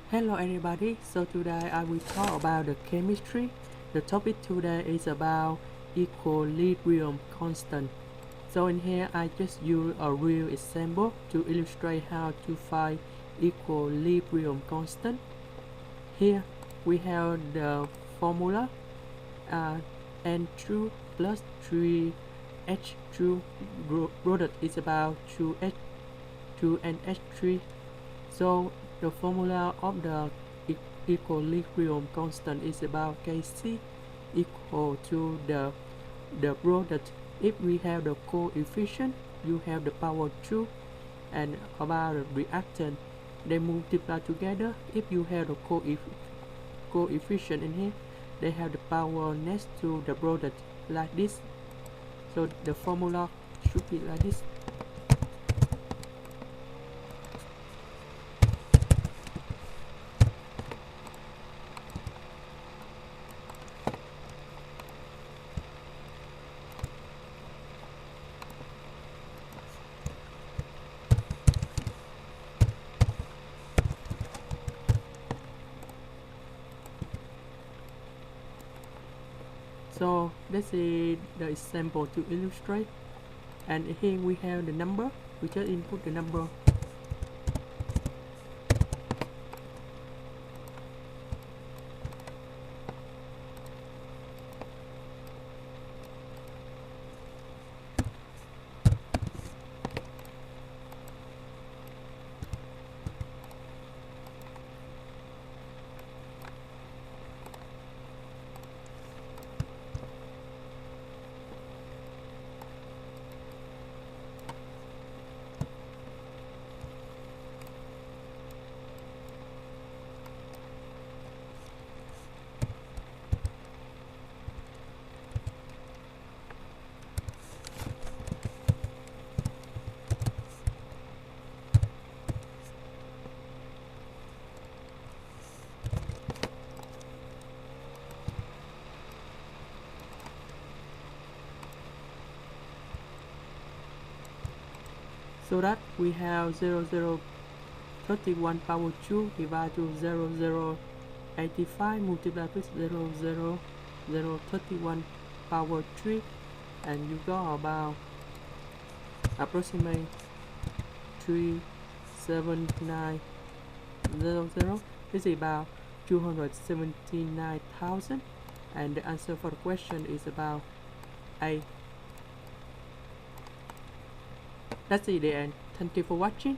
Hello everybody, so today I will talk about the chemistry. The topic today is about equilibrium constant. So in here I just use a real example to illustrate how to find equilibrium constant. Here we have the formula N2 plus 3H2 product is about 2NH3. So the formula of the equilibrium constant is about Kc equal to the product. If we have the coefficient, you have the power 2, and about the reactant, they multiply together. If you have the coefficient in here, they have the power next to the product like this. So the formula should be like this. So this is the example to illustrate, and here we have the number. We just input the number. So that we have 0031 power 2 divided to 0085 multiplied with 00031 power 3, and you got about approximately 37900. This is about 279,000, and the answer for the question is about A. That's the end. Thank you for watching.